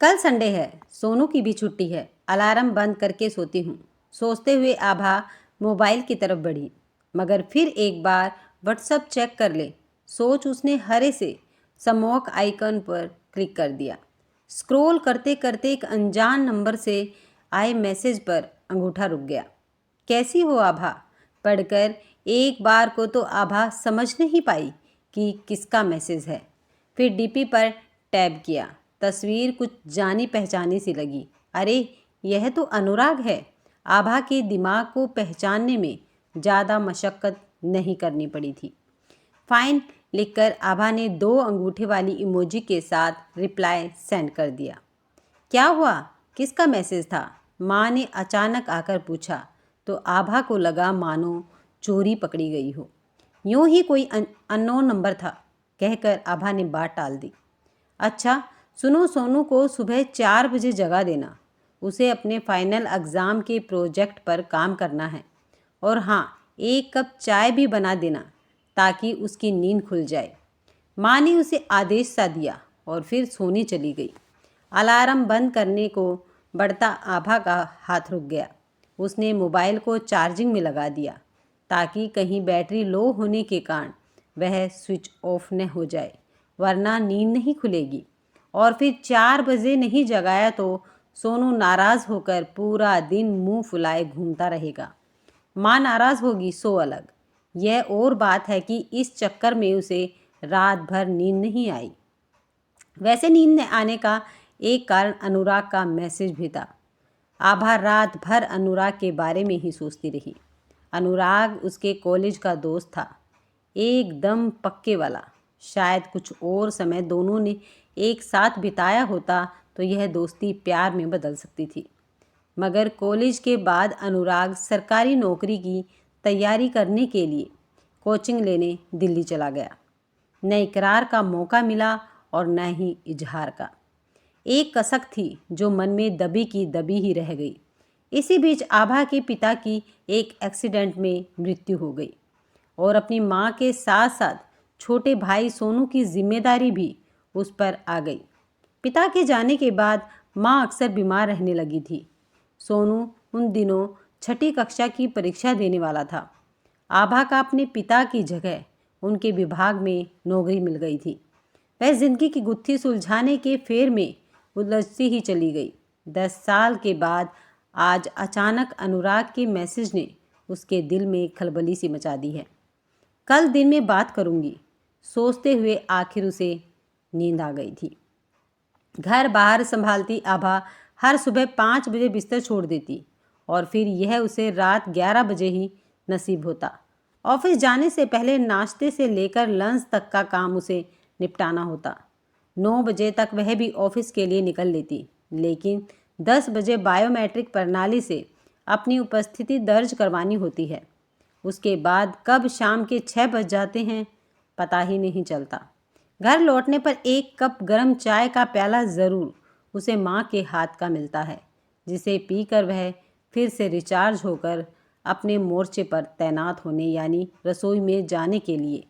कल संडे है, सोनू की भी छुट्टी है। अलार्म बंद करके सोती हूँ। सोचते हुए आभा मोबाइल की तरफ बढ़ी, मगर फिर एक बार व्हाट्सएप चेक कर ले सोच उसने हरे से समूहक आइकन पर क्लिक कर दिया। स्क्रॉल करते करते एक अनजान नंबर से आए मैसेज पर अंगूठा रुक गया। कैसी हो आभा पढ़कर एक बार को तो आभा समझ नहीं पाई कि किसका मैसेज है। फिर डीपी पर टैब किया। तस्वीर कुछ जानी पहचानी सी लगी। अरे यह तो अनुराग है। आभा के दिमाग को पहचानने में ज़्यादा मशक्क़त नहीं करनी पड़ी थी। फाइन लिखकर आभा ने 2 अंगूठे वाली इमोजी के साथ रिप्लाई सेंड कर दिया। क्या हुआ? किसका मैसेज था? माँ ने अचानक आकर पूछा तो आभा को लगा मानो चोरी पकड़ी गई हो। यूं ही कोई अननोन नंबर था कहकर आभा ने बात टाल दी। अच्छा सुनो, सोनू को सुबह 4 बजे जगा देना। उसे अपने फाइनल एग्ज़ाम के प्रोजेक्ट पर काम करना है। और हाँ, 1 कप चाय भी बना देना ताकि उसकी नींद खुल जाए। माँ ने उसे आदेश सा दिया और फिर सोने चली गई। अलार्म बंद करने को बढ़ता आभा का हाथ रुक गया। उसने मोबाइल को चार्जिंग में लगा दिया ताकि कहीं बैटरी लो होने के कारण वह स्विच ऑफ न हो जाए, वरना नींद नहीं खुलेगी। और फिर 4 बजे नहीं जगाया तो सोनू नाराज़ होकर पूरा दिन मुंह फुलाए घूमता रहेगा। माँ नाराज़ होगी सो अलग। यह और बात है कि इस चक्कर में उसे रात भर नींद नहीं आई। वैसे नींद न आने का एक कारण अनुराग का मैसेज भी था। आभा रात भर अनुराग के बारे में ही सोचती रही। अनुराग उसके कॉलेज का दोस्त था, एकदम पक्के वाला। शायद कुछ और समय दोनों ने एक साथ बिताया होता तो यह दोस्ती प्यार में बदल सकती थी। मगर कॉलेज के बाद अनुराग सरकारी नौकरी की तैयारी करने के लिए कोचिंग लेने दिल्ली चला गया। न इकरार का मौका मिला और न ही इजहार का। एक कसक थी जो मन में दबी की दबी ही रह गई। इसी बीच आभा के पिता की एक एक्सीडेंट में मृत्यु हो गई और अपनी माँ के साथ साथ छोटे भाई सोनू की जिम्मेदारी भी उस पर आ गई। पिता के जाने के बाद माँ अक्सर बीमार रहने लगी थी। सोनू उन दिनों 6ठी कक्षा की परीक्षा देने वाला था। आभा का अपने पिता की जगह उनके विभाग में नौकरी मिल गई थी। वह जिंदगी की गुत्थी सुलझाने के फेर में उलझती ही चली गई। 10 साल के बाद आज अचानक अनुराग के मैसेज ने उसके दिल में खलबली सी मचा दी है। कल दिन में बात करूंगी सोचते हुए आखिर उसे नींद आ गई थी। घर बाहर संभालती आभा हर सुबह 5 बजे बिस्तर छोड़ देती और फिर यह उसे रात 11 बजे ही नसीब होता। ऑफिस जाने से पहले नाश्ते से लेकर लंच तक का काम उसे निपटाना होता। 9 बजे तक वह भी ऑफिस के लिए निकल लेती, लेकिन 10 बजे बायोमेट्रिक प्रणाली से अपनी उपस्थिति दर्ज करवानी होती है। उसके बाद कब शाम के 6 बज जाते हैं पता ही नहीं चलता। घर लौटने पर 1 कप गर्म चाय का प्याला ज़रूर उसे माँ के हाथ का मिलता है, जिसे पीकर वह फिर से रिचार्ज होकर अपने मोर्चे पर तैनात होने यानी रसोई में जाने के लिए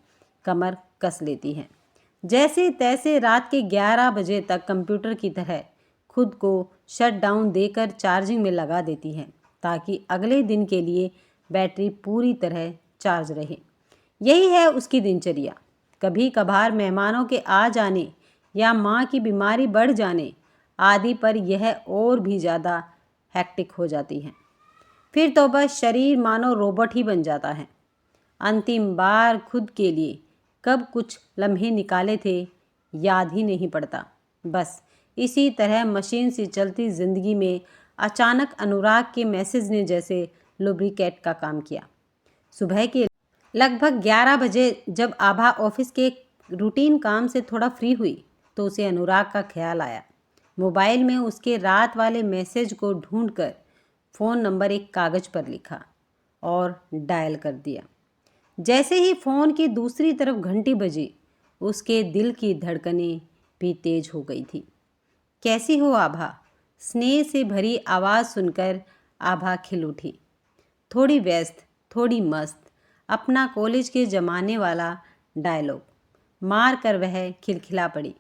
कमर कस लेती है। जैसे तैसे रात के 11 बजे तक कंप्यूटर की तरह खुद को शट डाउन देकर चार्जिंग में लगा देती है ताकि अगले दिन के लिए बैटरी पूरी तरह चार्ज रहे। यही है उसकी दिनचर्या। कभी कभार मेहमानों के आ जाने या माँ की बीमारी बढ़ जाने आदि पर यह और भी ज़्यादा हैक्टिक हो जाती है। फिर तो बस शरीर मानो रोबोट ही बन जाता है। अंतिम बार खुद के लिए कब कुछ लम्हे निकाले थे याद ही नहीं पड़ता। बस इसी तरह मशीन सी चलती ज़िंदगी में अचानक अनुराग के मैसेज ने जैसे लुब्रिकेट का काम किया। सुबह के लगभग 11 बजे जब आभा ऑफिस के रूटीन काम से थोड़ा फ्री हुई तो उसे अनुराग का ख्याल आया। मोबाइल में उसके रात वाले मैसेज को ढूंढकर फ़ोन नंबर एक कागज़ पर लिखा और डायल कर दिया। जैसे ही फ़ोन की दूसरी तरफ घंटी बजी, उसके दिल की धड़कनें भी तेज हो गई थी। कैसी हो आभा? स्नेह से भरी आवाज़ सुनकर आभा खिल उठी। थोड़ी व्यस्त, थोड़ी मस्त, अपना कॉलेज के ज़माने वाला डायलॉग मार कर वह खिलखिला पड़ी।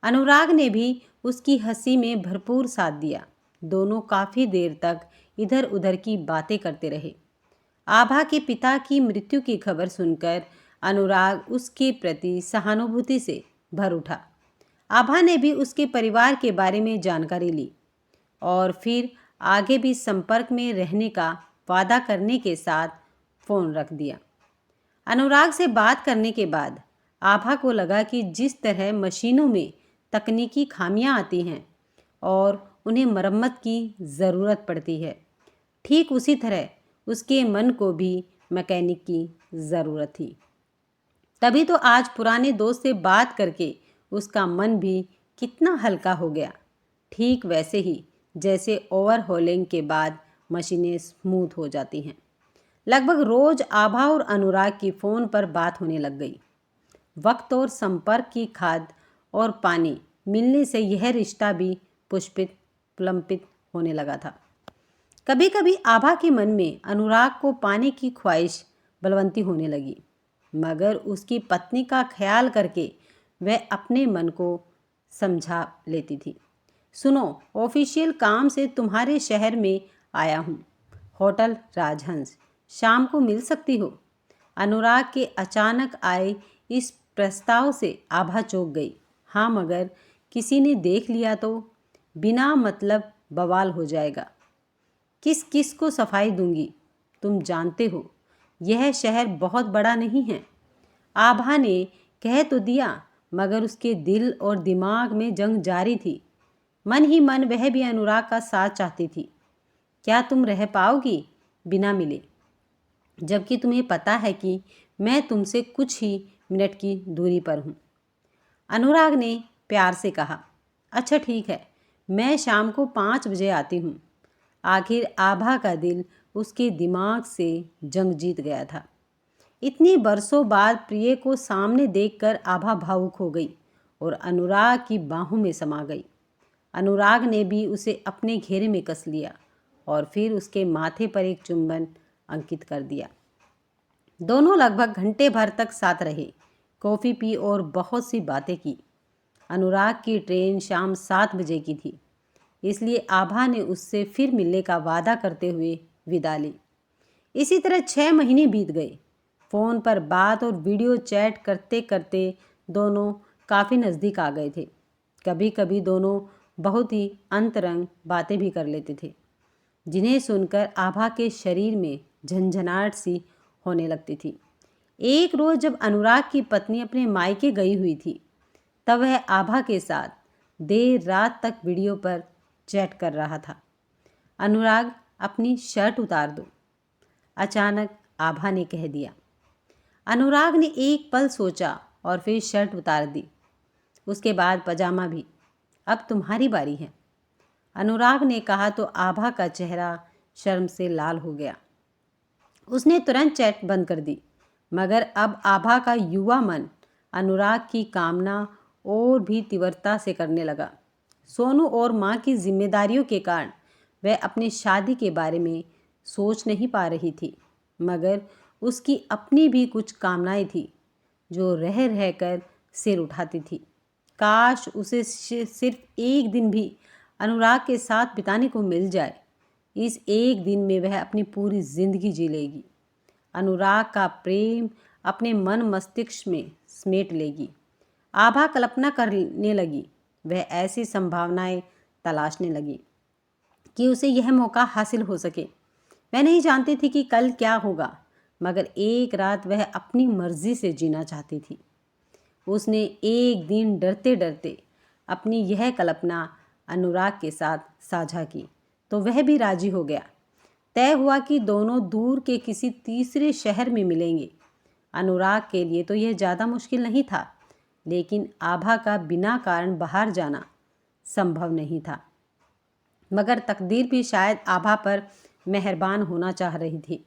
अनुराग ने भी उसकी हंसी में भरपूर साथ दिया। दोनों काफ़ी देर तक इधर उधर की बातें करते रहे। आभा के पिता की मृत्यु की खबर सुनकर अनुराग उसके प्रति सहानुभूति से भर उठा। आभा ने भी उसके परिवार के बारे में जानकारी ली और फिर आगे भी संपर्क में रहने का वादा करने के साथ फ़ोन रख दिया। अनुराग से बात करने के बाद आभा को लगा कि जिस तरह मशीनों में तकनीकी खामियां आती हैं और उन्हें मरम्मत की ज़रूरत पड़ती है, ठीक उसी तरह उसके मन को भी मैकेनिक की ज़रूरत थी। तभी तो आज पुराने दोस्त से बात करके उसका मन भी कितना हल्का हो गया, ठीक वैसे ही जैसे ओवरहॉलिंग के बाद मशीनें स्मूथ हो जाती हैं। लगभग रोज आभा और अनुराग की फ़ोन पर बात होने लग गई। वक्त और संपर्क की खाद और पानी मिलने से यह रिश्ता भी पुष्पित पुलंपित होने लगा था। कभी कभी आभा के मन में अनुराग को पाने की ख्वाहिश बलवंती होने लगी, मगर उसकी पत्नी का ख्याल करके वह अपने मन को समझा लेती थी। सुनो, ऑफिशियल काम से तुम्हारे शहर में आया हूँ, होटल राजहंस, शाम को मिल सकती हो? अनुराग के अचानक आए इस प्रस्ताव से आभा चौंक गई। हाँ, मगर किसी ने देख लिया तो बिना मतलब बवाल हो जाएगा। किस किस को सफाई दूंगी? तुम जानते हो यह शहर बहुत बड़ा नहीं है। आभा ने कह तो दिया, मगर उसके दिल और दिमाग में जंग जारी थी। मन ही मन वह भी अनुराग का साथ चाहती थी। क्या तुम रह पाओगी बिना मिले, जबकि तुम्हें पता है कि मैं तुमसे कुछ ही मिनट की दूरी पर हूँ? अनुराग ने प्यार से कहा। अच्छा ठीक है, मैं शाम को 5 बजे आती हूँ। आखिर आभा का दिल उसके दिमाग से जंग जीत गया था। इतनी बरसों बाद प्रिय को सामने देखकर आभा भावुक हो गई और अनुराग की बाहों में समा गई। अनुराग ने भी उसे अपने घेरे में कस लिया और फिर उसके माथे पर एक चुंबन अंकित कर दिया। दोनों लगभग घंटे भर तक साथ रहे, कॉफ़ी पी और बहुत सी बातें की। अनुराग की ट्रेन शाम 7 बजे की थी, इसलिए आभा ने उससे फिर मिलने का वादा करते हुए विदा ली। इसी तरह 6 महीने बीत गए। फ़ोन पर बात और वीडियो चैट करते करते दोनों काफ़ी नज़दीक आ गए थे। कभी कभी दोनों बहुत ही अंतरंग बातें भी कर लेते थे, जिन्हें सुनकर आभा के शरीर में झंझनाहट सी होने लगती थी। एक रोज़ जब अनुराग की पत्नी अपने मायके गई हुई थी, तब वह आभा के साथ देर रात तक वीडियो पर चैट कर रहा था। अनुराग, अपनी शर्ट उतार दो, अचानक आभा ने कह दिया। अनुराग ने एक पल सोचा और फिर शर्ट उतार दी, उसके बाद पजामा भी। अब तुम्हारी बारी है, अनुराग ने कहा तो आभा का चेहरा शर्म से लाल हो गया। उसने तुरंत चैट बंद कर दी, मगर अब आभा का युवा मन अनुराग की कामना और भी तीव्रता से करने लगा। सोनू और माँ की जिम्मेदारियों के कारण वह अपनी शादी के बारे में सोच नहीं पा रही थी, मगर उसकी अपनी भी कुछ कामनाएं थी जो रह रह कर सिर उठाती थी। काश उसे सिर्फ एक दिन भी अनुराग के साथ बिताने को मिल जाए। इस एक दिन में वह अपनी पूरी जिंदगी जी लेगी, अनुराग का प्रेम अपने मन मस्तिष्क में समेट लेगी। आभा कल्पना करने लगी, वह ऐसी संभावनाएं तलाशने लगी कि उसे यह मौका हासिल हो सके। वह नहीं जानती थी कि कल क्या होगा, मगर एक रात वह अपनी मर्जी से जीना चाहती थी। उसने एक दिन डरते डरते अपनी यह कल्पना अनुराग के साथ साझा की, तो वह भी राजी हो गया। तय हुआ कि दोनों दूर के किसी तीसरे शहर में मिलेंगे। अनुराग के लिए तो यह ज़्यादा मुश्किल नहीं था, लेकिन आभा का बिना कारण बाहर जाना संभव नहीं था। मगर तकदीर भी शायद आभा पर मेहरबान होना चाह रही थी,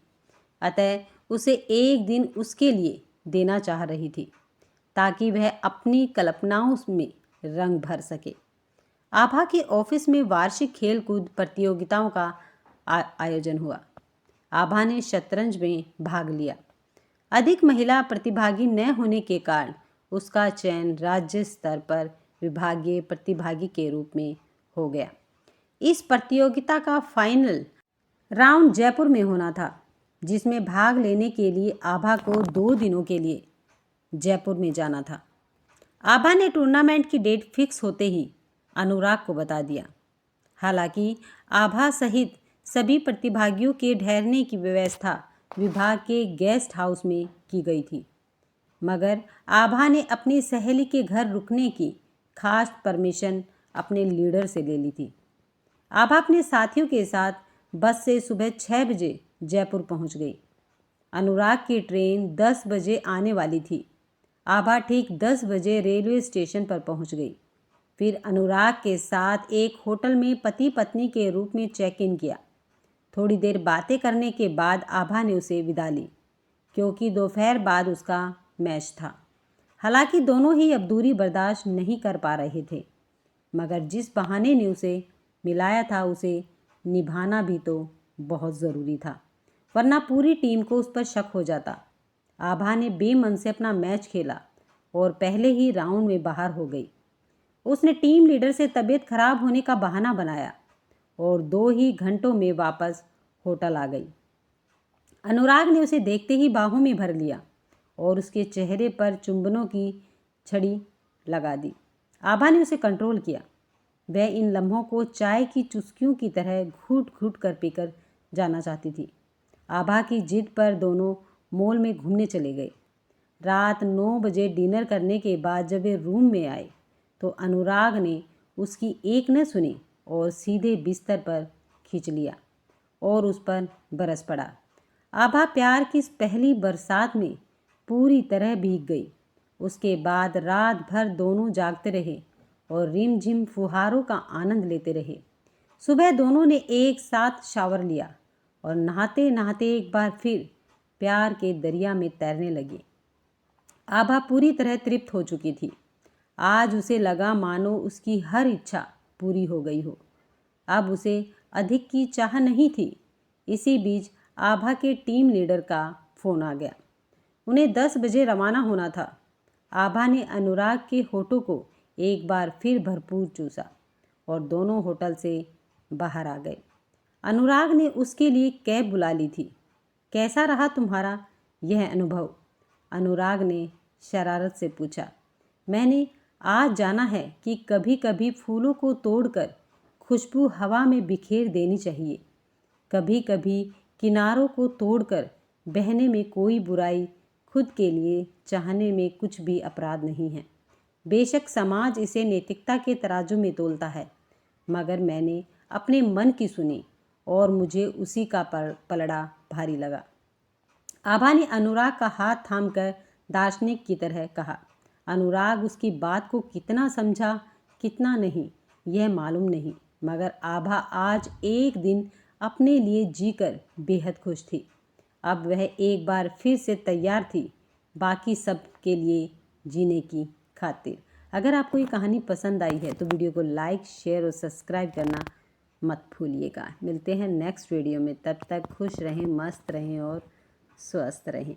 अतः उसे एक दिन उसके लिए देना चाह रही थी, ताकि वह अपनी कल्पनाओं में रंग भर सके। आभा के ऑफिस में वार्षिक खेलकूद प्रतियोगिताओं का आयोजन हुआ। आभा ने शतरंज में भाग लिया। अधिक महिला प्रतिभागी न होने के कारण उसका चयन राज्य स्तर पर विभागीय प्रतिभागी के रूप में हो गया। इस प्रतियोगिता का फाइनल राउंड जयपुर में होना था, जिसमें भाग लेने के लिए आभा को 2 दिनों के लिए जयपुर में जाना था। आभा ने टूर्नामेंट की डेट फिक्स होते ही अनुराग को बता दिया। हालांकि आभा सहित सभी प्रतिभागियों के ठहरने की व्यवस्था विभाग के गेस्ट हाउस में की गई थी, मगर आभा ने अपनी सहेली के घर रुकने की खास परमिशन अपने लीडर से ले ली थी। आभा अपने साथियों के साथ बस से सुबह 6 बजे जयपुर पहुंच गई। अनुराग की ट्रेन 10 बजे आने वाली थी। आभा ठीक 10 बजे रेलवे स्टेशन पर पहुंच गई। फिर अनुराग के साथ एक होटल में पति पत्नी के रूप में चेक इन किया। थोड़ी देर बातें करने के बाद आभा ने उसे विदा ली, क्योंकि दोपहर बाद उसका मैच था। हालांकि दोनों ही अब दूरी बर्दाश्त नहीं कर पा रहे थे, मगर जिस बहाने ने उसे मिलाया था उसे निभाना भी तो बहुत ज़रूरी था, वरना पूरी टीम को उस पर शक हो जाता। आभा ने बेमन से अपना मैच खेला और पहले ही राउंड में बाहर हो गई। उसने टीम लीडर से तबीयत खराब होने का बहाना बनाया और 2 ही घंटों में वापस होटल आ गई। अनुराग ने उसे देखते ही बाहों में भर लिया और उसके चेहरे पर चुंबनों की छड़ी लगा दी। आभा ने उसे कंट्रोल किया। वह इन लम्हों को चाय की चुस्कियों की तरह घूट घूट कर पीकर जाना चाहती थी। आभा की जिद पर दोनों मॉल में घूमने चले गए। रात 9 बजे डिनर करने के बाद जब वे रूम में आए तो अनुराग ने उसकी एक न सुनी और सीधे बिस्तर पर खींच लिया और उस पर बरस पड़ा। आभा प्यार की इस पहली बरसात में पूरी तरह भीग गई। उसके बाद रात भर दोनों जागते रहे और रिमझिम फुहारों का आनंद लेते रहे। सुबह दोनों ने एक साथ शावर लिया और नहाते नहाते एक बार फिर प्यार के दरिया में तैरने लगी। आभा पूरी तरह तृप्त हो चुकी थी। आज उसे लगा मानो उसकी हर इच्छा पूरी हो गई हो। अब उसे अधिक की चाह नहीं थी। इसी बीच आभा के टीम लीडर का फ़ोन आ गया। उन्हें 10 बजे रवाना होना था। आभा ने अनुराग के होठों को एक बार फिर भरपूर चूसा और दोनों होटल से बाहर आ गए। अनुराग ने उसके लिए कैब बुला ली थी। कैसा रहा तुम्हारा यह अनुभव? अनुराग ने शरारत से पूछा। मैंने आज जाना है कि कभी कभी फूलों को तोड़कर खुशबू हवा में बिखेर देनी चाहिए। कभी कभी किनारों को तोड़कर बहने में कोई बुराई, खुद के लिए चाहने में कुछ भी अपराध नहीं है। बेशक समाज इसे नैतिकता के तराजू में तोलता है, मगर मैंने अपने मन की सुनी और मुझे उसी का पलड़ा भारी लगा। आभा ने अनुराग का हाथ थामकर दार्शनिक की तरह कहा। अनुराग उसकी बात को कितना समझा कितना नहीं यह मालूम नहीं, मगर आभा आज एक दिन अपने लिए जीकर बेहद खुश थी। अब वह एक बार फिर से तैयार थी बाकी सब के लिए जीने की खातिर। अगर आपको ये कहानी पसंद आई है तो वीडियो को लाइक, शेयर और सब्सक्राइब करना मत भूलिएगा। मिलते हैं नेक्स्ट वीडियो में। तब तक खुश रहें, मस्त रहें और स्वस्थ रहें।